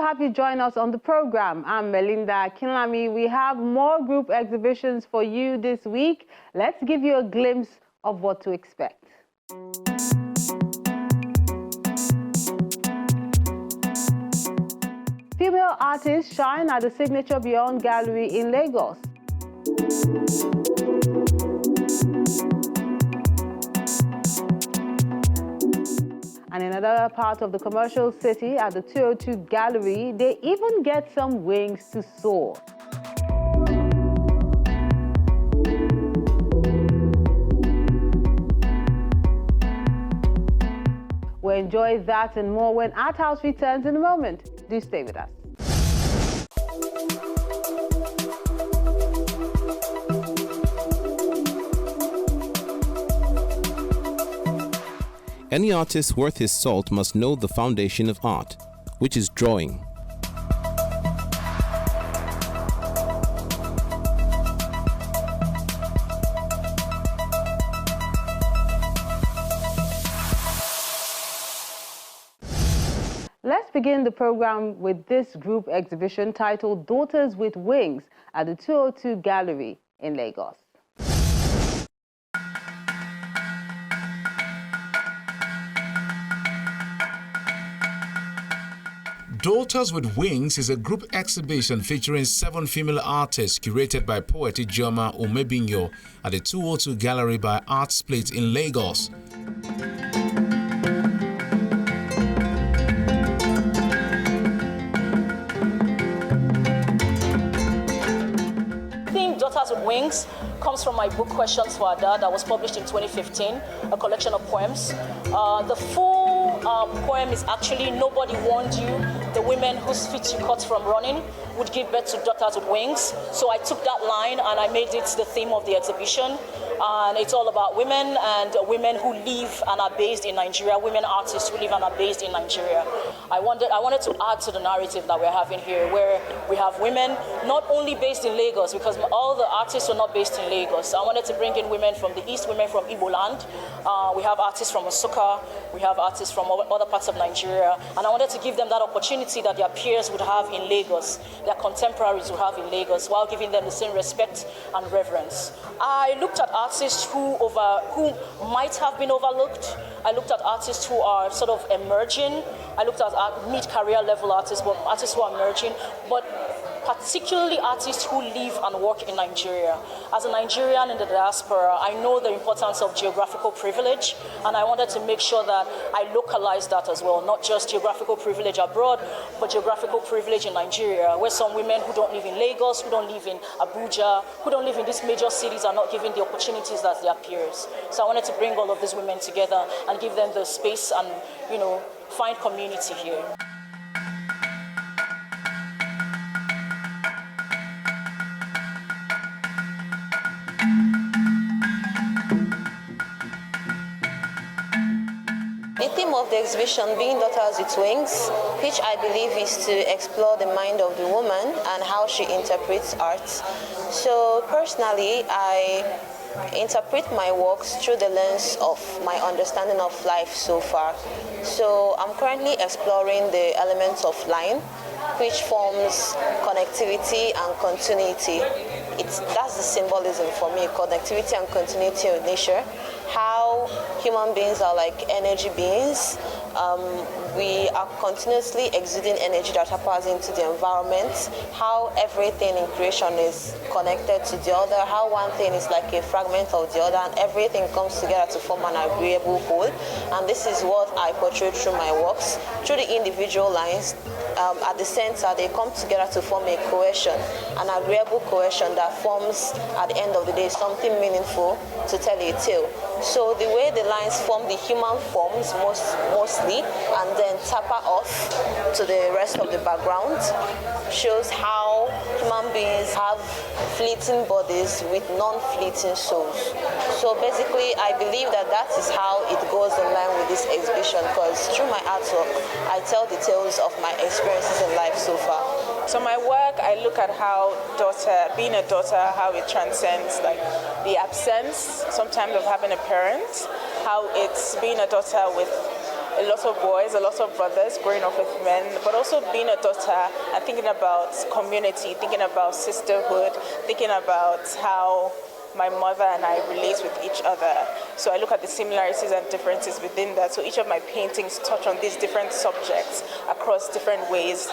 have you join us on the program. I'm Melinda Kinlami. We have more group exhibitions for you this week. Let's give you a glimpse of what to expect. Female artists shine at the Signature Beyond Gallery in Lagos. And in another part of the commercial city at the 202 Gallery, they even get some wings to soar. We'll enjoy that and more when Art House returns in a moment. Do stay with us. Any artist worth his salt must know the foundation of art, which is drawing. Let's begin the program with this group exhibition titled Daughters with Wings at the 202 Gallery in Lagos. Daughters with Wings is a group exhibition featuring 7 female artists curated by poet Ijeoma Omebinyo at the 202 Gallery by Art Split in Lagos. Daughters with Wings comes from my book Questions for Ada that was published in 2015, a collection of poems. The full poem is actually Nobody Warned You, the women whose feet you cut from running would give birth to daughters with wings. So I took that line and I made it the theme of the exhibition. And it's all about women and women who live and are based in Nigeria, women artists who live and are based in Nigeria. I wanted to add to the narrative that we're having here, where we have women not only based in Lagos, because all the artists are not based in Lagos. I wanted to bring in women from the East, women from Igbo land. We have artists from Nsukka, we have artists from other parts of Nigeria, and I wanted to give them that opportunity that their peers would have in Lagos, their contemporaries would have in Lagos, while giving them the same respect and reverence. I looked at artists who might have been overlooked. I looked at artists who are sort of emerging. I looked at mid-career level artists, but artists who are emerging, but particularly artists who live and work in Nigeria. As a Nigerian in the diaspora, I know the importance of geographical privilege, and I wanted to make sure that I localize that as well, not just geographical privilege abroad, but geographical privilege in Nigeria, where some women who don't live in Lagos, who don't live in Abuja, who don't live in these major cities are not given the opportunities that their peers. So I wanted to bring all of these women together and give them the space and, find community here. The theme of the exhibition being Daughters with Wings, which I believe is to explore the mind of the woman and how she interprets art. So personally, I interpret my works through the lens of my understanding of life so far. So I'm currently exploring the elements of line, which forms connectivity and continuity. That's the symbolism for me, connectivity and continuity of nature. How human beings are like energy beings. We are continuously exuding energy that happens into the environment. How everything in creation is connected to the other. How one thing is like a fragment of the other, and everything comes together to form an agreeable whole. And this is what I portray through my works. Through the individual lines, at the center, they come together to form a cohesion, an agreeable cohesion that forms, at the end of the day, something meaningful to tell a tale. So the way the lines form the human forms mostly, and then taper off to the rest of the background, shows how human beings have fleeting bodies with non-fleeting souls. So basically, I believe that is how it goes in line with this exhibition, because through my artwork, I tell the tales of my experiences in life so far. So my work, I look at how being a daughter, how it transcends like the absence sometimes of having a parent, how it's being a daughter with a lot of boys, a lot of brothers growing up with men, but also being a daughter and thinking about community, thinking about sisterhood, thinking about how my mother and I relate with each other. So I look at the similarities and differences within that. So each of my paintings touch on these different subjects across different ways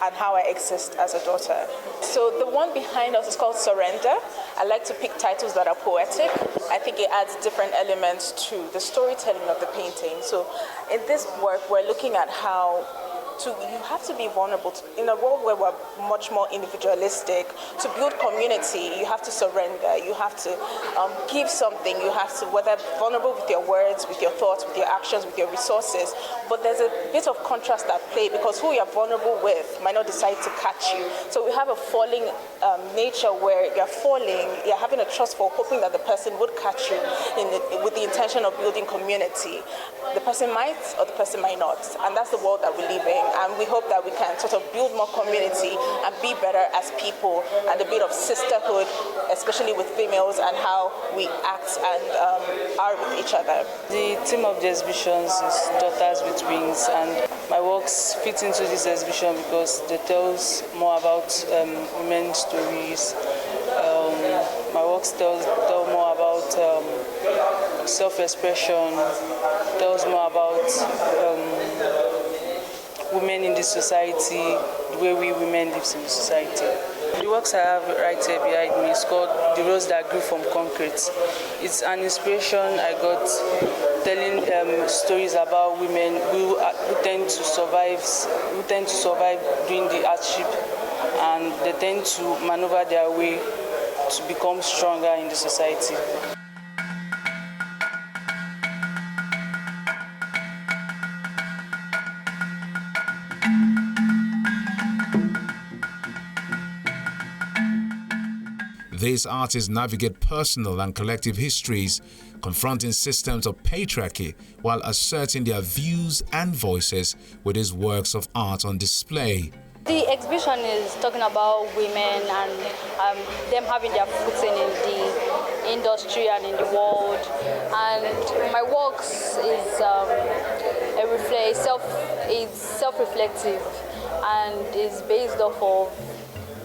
and how I exist as a daughter. So the one behind us is called Surrender. I like to pick titles that are poetic. I think it adds different elements to the storytelling of the painting. So in this work, we're looking at how you have to be vulnerable. In a world where we're much more individualistic, to build community, you have to surrender. You have to give something. You have to, whether vulnerable with your words, with your thoughts, with your actions, with your resources. But there's a bit of contrast at play because who you're vulnerable with might not decide to catch you. So we have a falling nature where you're falling, you're having a trust for hoping that the person would catch you with the intention of building community. The person might or the person might not. And that's the world that we live in. And we hope that we can sort of build more community and be better as people and a bit of sisterhood, especially with females and how we act and are with each other. The theme of the exhibitions is Daughters with Wings, and my works fit into this exhibition because they tell more about women's stories. My works tell more about self-expression, tells more about women in this society, the way we women live in society. The works I have right here behind me is called The Rose That Grew from Concrete. It's an inspiration I got telling stories about women who tend to survive during the hardship, and they tend to maneuver their way to become stronger in the society. These artists navigate personal and collective histories, confronting systems of patriarchy while asserting their views and voices with these works of art on display. The exhibition is talking about women and them having their footing in the industry and in the world. And my works is self-reflective and is based off of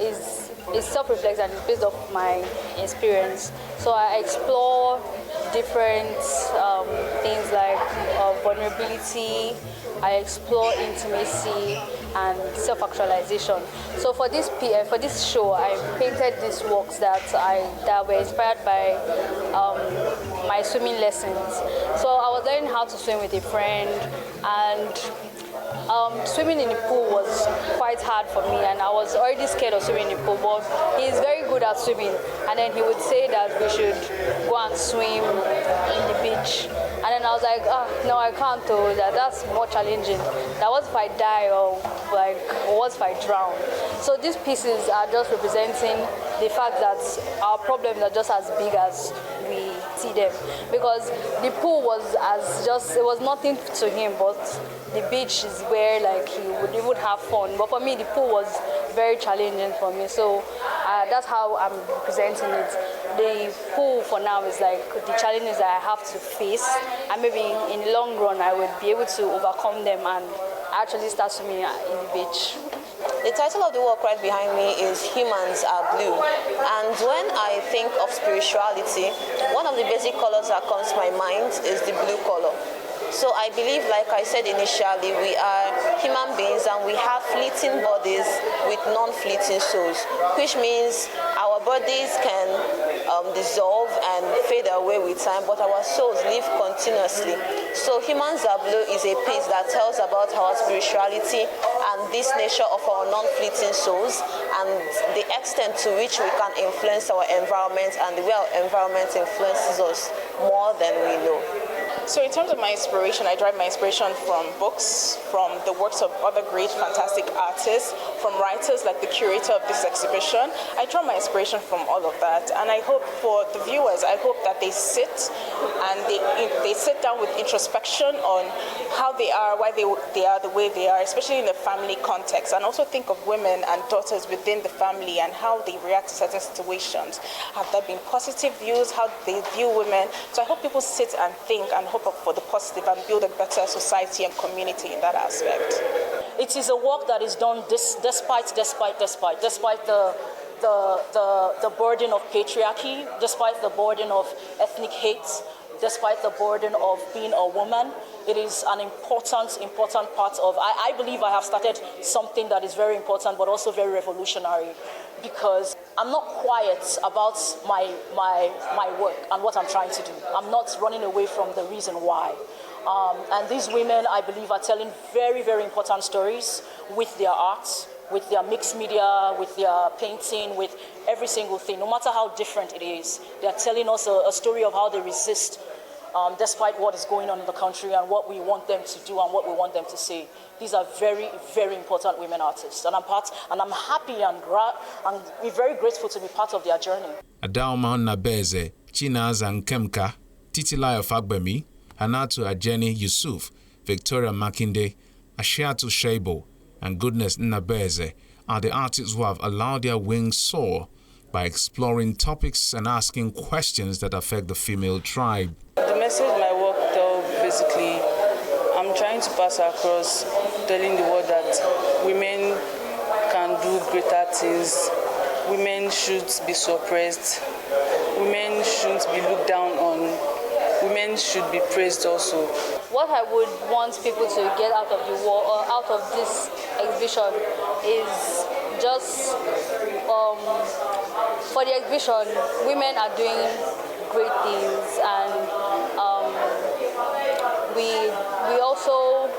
is self-reflective and is based off my experience. So I explore different things like vulnerability. I explore intimacy and self-actualization. So for this show, I painted these works that were inspired by my swimming lessons. So I was learning how to swim with a friend, and swimming in the pool was quite hard for me, and I was already scared of swimming in the pool, but he's very good at swimming, and then he would say that we should go and swim in the beach, and then I was like, no, I can't do that, that's more challenging. That was if I die or what if I drown? So these pieces are just representing the fact that our problems are just as big as we see them, because the pool was it was nothing to him, but the beach is where he would have fun. But for me, the pool was very challenging for me. So that's how I'm presenting it. The pool for now is like the challenges that I have to face, and maybe in the long run I would be able to overcome them and actually start swimming in the beach. The title of the work right behind me is Humans Are Blue. And when I think of spirituality, one of the basic colors that comes to my mind is the blue color. So I believe, like I said initially, we are human beings and we have fleeting bodies with non-fleeting souls, which means our bodies can dissolve and fade away with time, but our souls live continuously. So Humans Are Blue is a piece that tells about our spirituality and this nature of our non-fleeting souls and the extent to which we can influence our environment and the way our environment influences us more than we know. So in terms of my inspiration, I derive my inspiration from books, from the works of other great, fantastic artists, from writers like the curator of this exhibition. I draw my inspiration from all of that, and I hope for the viewers, I hope that they sit and they sit down with introspection on how they are, why they are the way they are, especially in the family context, and also think of women and daughters within the family and how they react to certain situations. Have there been positive views, how they view women? So I hope people sit and think and and hope for the positive and build a better society and community in that aspect. It is a work that is done despite the burden of patriarchy, despite the burden of ethnic hate, despite the burden of being a woman. It is an important part of, I believe I have started something that is very important but also very revolutionary, because I'm not quiet about my work and what I'm trying to do. I'm not running away from the reason why. And these women, I believe, are telling very, very important stories with their art, with their mixed media, with their painting, with every single thing. No matter how different it is, they're telling us a story of how they resist despite what is going on in the country and what we want them to do and what we want them to say. These are very, very important women artists, and I'm happy and very grateful to be part of their journey. Adaoma Nabeze, Chinaz and Kemka, Titilayo Fagbemi, Hanatu Ajeni Yusuf, Victoria Makinde, Ashiatu Shebo, and Goodness Nabeze are the artists who have allowed their wings soar by exploring topics and asking questions that affect the female tribe. The message my work tells, basically, I'm trying to pass across, telling the world that women can do greater things. Women shouldn't be suppressed. Women shouldn't be looked down on. Women should be praised also. What I would want people to get out of the war or out of this exhibition is just for the exhibition, women are doing great things, and we also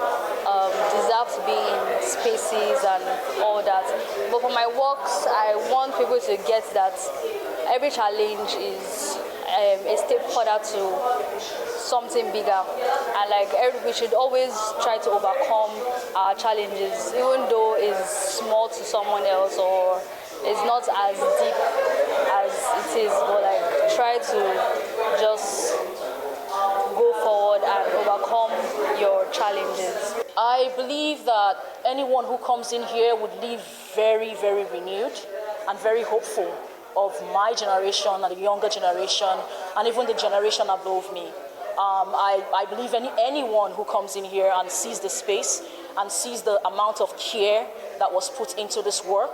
deserve to be in spaces and all that. But for my works, I want people to get that every challenge is a step further to something bigger, and we should always try to overcome our challenges, even though it's small to someone else or it's not as deep as it is, but try to just go forward and overcome your challenges. I believe that anyone who comes in here would leave very, very renewed and very hopeful of my generation and the younger generation and even the generation above me. I believe anyone who comes in here and sees the space and sees the amount of care that was put into this work.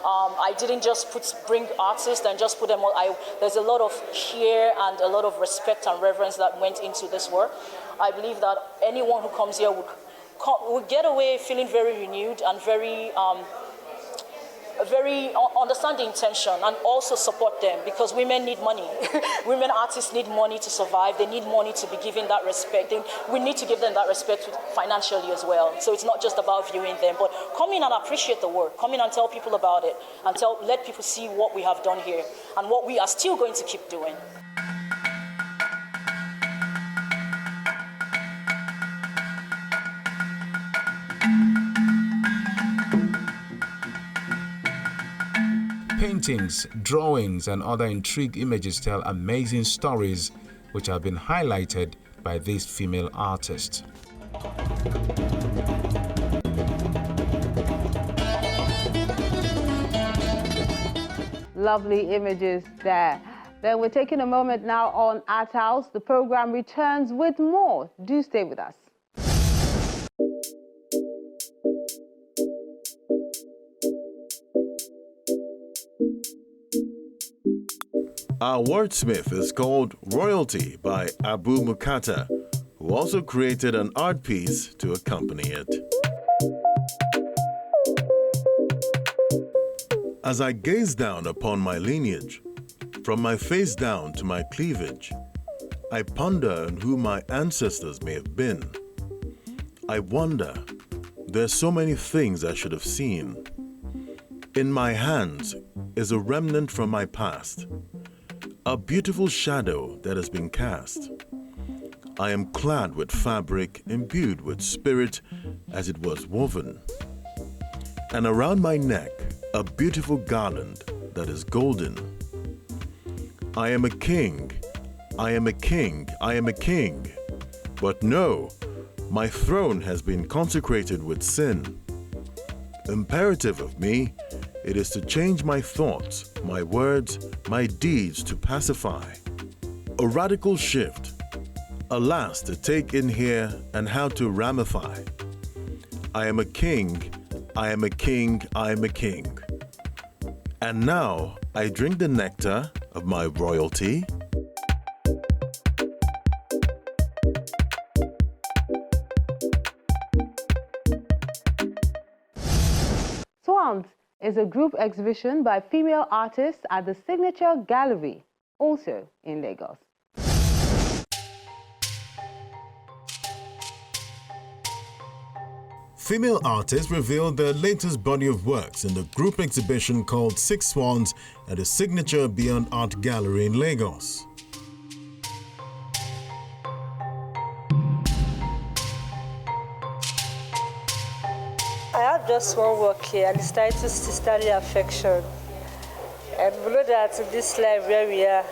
I didn't just bring artists and just put them on. There's a lot of care and a lot of respect and reverence that went into this work. I believe that anyone who comes here would get away feeling very renewed and very understand the intention and also support them, because women need money. Women artists need money to survive. They need money to be given that respect. We need to give them that respect financially as well. So it's not just about viewing them, but come in and appreciate the work. Come in and tell people about it and let people see what we have done here and what we are still going to keep doing. Paintings, drawings, and other intrigue images tell amazing stories which have been highlighted by this female artist. Lovely images there. Then we're taking a moment now on Art House. The program returns with more. Do stay with us. Our wordsmith is called Royalty by Abu Mukata, who also created an art piece to accompany it. As I gaze down upon my lineage, from my face down to my cleavage, I ponder on who my ancestors may have been. I wonder, there's so many things I should have seen. In my hands is a remnant from my past, a beautiful shadow that has been cast. I am clad with fabric imbued with spirit as it was woven, and around my neck a beautiful garland that is golden. I am a king, I am a king, I am a king, but no, my throne has been consecrated with sin. Imperative of me, it is to change my thoughts, my words, my deeds to pacify. A radical shift, Alas, to take in here and how to ramify. I am a king, I am a king, I am a king. And now I drink the nectar of my royalty. Swans is a group exhibition by female artists at the Signature Gallery, also in Lagos. Female artists revealed their latest body of works in the group exhibition called Six Swans at the Signature Beyond Art Gallery in Lagos. I have just one work here, and it's titled Sisterly Affection. And we know that in this life where we are,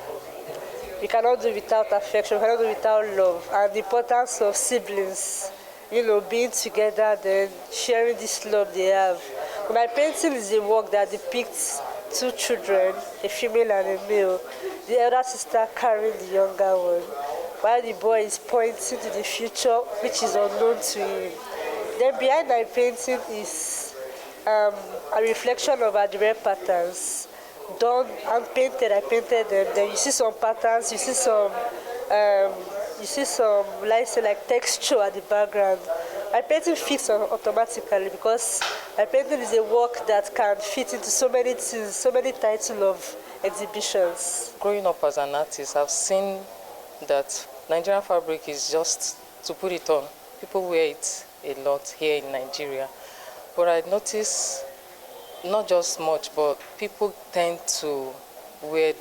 we cannot do without affection, we cannot do without love, and the importance of siblings, you know, being together, then sharing this love they have. My painting is a work that depicts two children, a female and a male, the elder sister carrying the younger one, while the boy is pointing to the future, which is unknown to him. Then behind my painting is a reflection of Adire patterns. Done and painted, I painted them. Then you see some patterns, you see some let's say like texture at the background. My painting fits automatically because my painting is a work that can fit into so many things, so many titles of exhibitions. Growing up as an artist, I've seen that Nigerian fabric is just to put it on. People wear it a lot here in Nigeria. But I notice not just much, but people tend to wear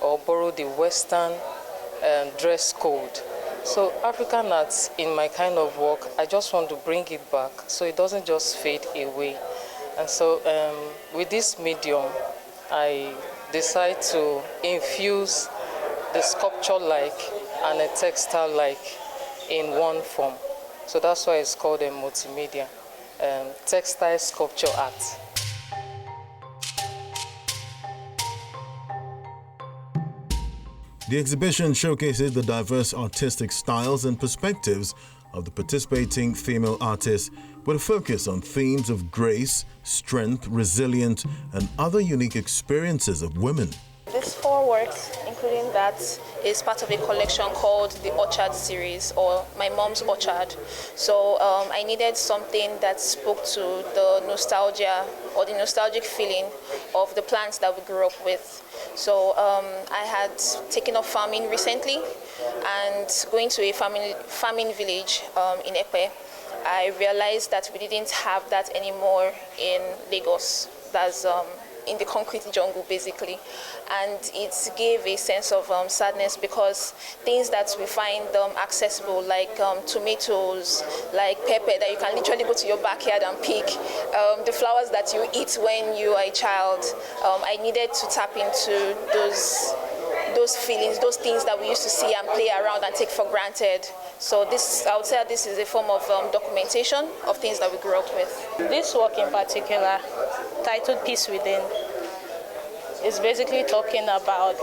or borrow the Western dress code. So African arts, in my kind of work, I just want to bring it back so it doesn't just fade away. And so with this medium, I decide to infuse the sculpture-like and a textile-like in one form. So that's why it's called a multimedia, textile sculpture art. The exhibition showcases the diverse artistic styles and perspectives of the participating female artists with a focus on themes of grace, strength, resilience, and other unique experiences of women. These 4 works, including that, is part of a collection called the Orchard series, or My Mom's Orchard. So I needed something that spoke to the nostalgia or the nostalgic feeling of the plants that we grew up with. So I had taken up farming recently, and going to a farming village in Epe, I realized that we didn't have that anymore in Lagos. That's in the concrete jungle, basically. And it gave a sense of sadness because things that we find accessible, like tomatoes, like pepper that you can literally go to your backyard and pick, the flowers that you eat when you are a child, I needed to tap into those feelings, those things that we used to see and play around and take for granted. So this, I would say this is a form of documentation of things that we grew up with. This work in particular, titled Peace Within, is basically talking about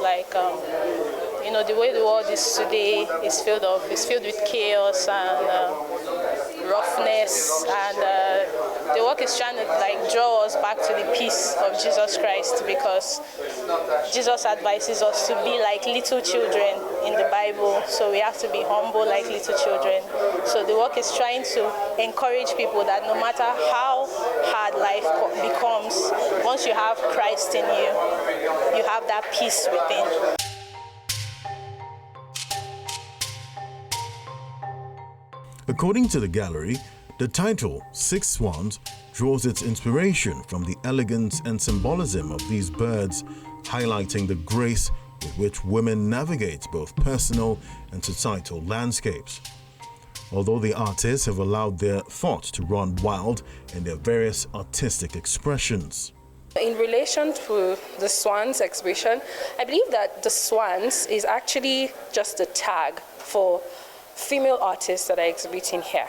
you know, the way the world is today is filled with chaos and roughness, and the work is trying to draw us back to the peace of Jesus Christ, because Jesus advises us to be like little children in the Bible, so we have to be humble like little children. So the work is trying to encourage people that no matter how hard life becomes, once you have Christ in you, you have that peace within. According to the gallery, the title, Six Swans, draws its inspiration from the elegance and symbolism of these birds, highlighting the grace with which women navigate both personal and societal landscapes. Although the artists have allowed their thoughts to run wild in their various artistic expressions. In relation to the Swans exhibition, I believe that the Swans is actually just a tag for female artists that are exhibiting here,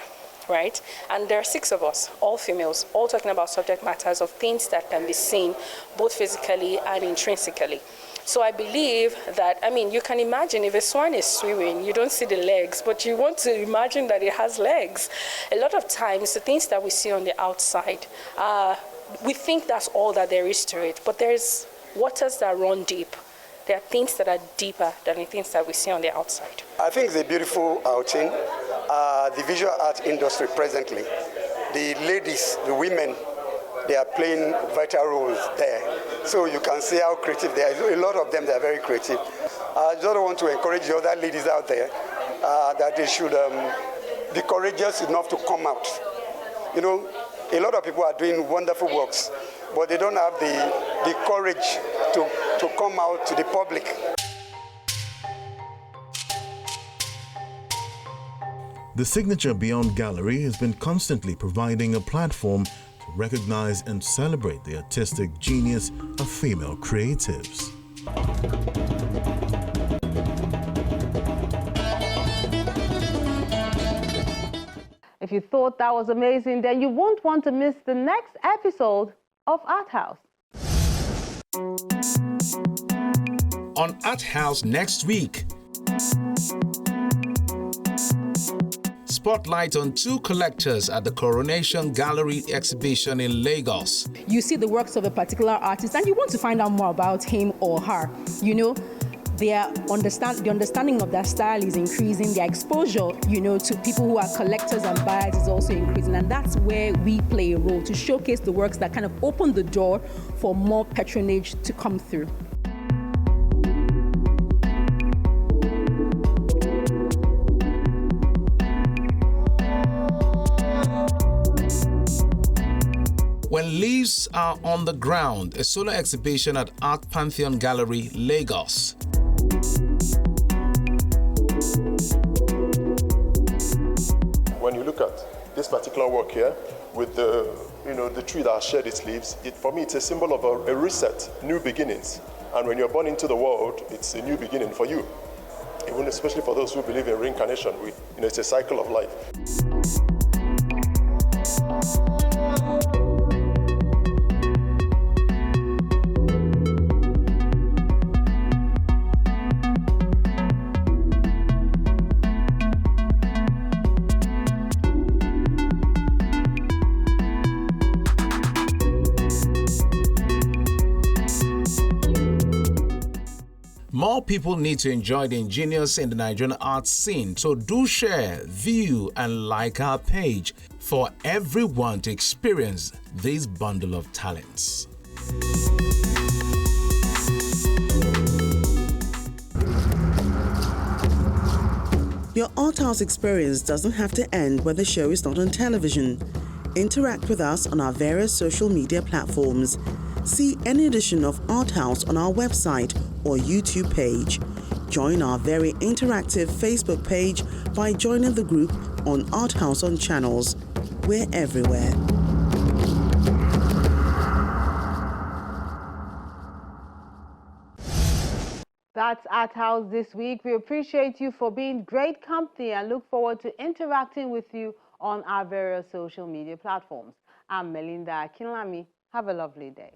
right? And there are 6 of us, all females, all talking about subject matters of things that can be seen both physically and intrinsically. So I believe that, I mean, you can imagine if a swan is swimming, you don't see the legs, but you want to imagine that it has legs. A lot of times, the things that we see on the outside, we think that's all that there is to it, but there's waters that run deep. There are things that are deeper than the things that we see on the outside. I think it's a beautiful outing. The visual art industry presently, the ladies, the women, they are playing vital roles there. So you can see how creative they are. A lot of them, they are very creative. I just want to encourage the other ladies out there that they should be courageous enough to come out. You know, a lot of people are doing wonderful works, but they don't have the courage to come out to the public. The Signature Beyond Gallery has been constantly providing a platform to recognize and celebrate the artistic genius of female creatives. If you thought that was amazing, then you won't want to miss the next episode of Art House. On Art House next week, spotlight on two collectors at the Coronation Gallery exhibition in Lagos. You see the works of a particular artist and you want to find out more about him or her. You know, the understanding of their style is increasing, their exposure, you know, to people who are collectors and buyers is also increasing, and that's where we play a role to showcase the works that kind of open the door for more patronage to come through. When Leaves Are on the Ground, a solo exhibition at Art Pantheon Gallery, Lagos. When you look at this particular work here, with the tree that has shed its leaves, for me it's a symbol of a reset, new beginnings. And when you're born into the world, it's a new beginning for you. Even especially for those who believe in reincarnation, it's a cycle of life. More people need to enjoy the ingenious in the Nigerian art scene, so do share, view, and like our page for everyone to experience this bundle of talents. Your Art House experience doesn't have to end when the show is not on television. Interact with us on our various social media platforms. See any edition of Art House on our website or YouTube page. Join our very interactive Facebook page by joining the group on Art House on Channels. We're everywhere. That's Art House this week. We appreciate you for being great company and look forward to interacting with you on our various social media platforms. I'm Melinda Akinlami. Have a lovely day.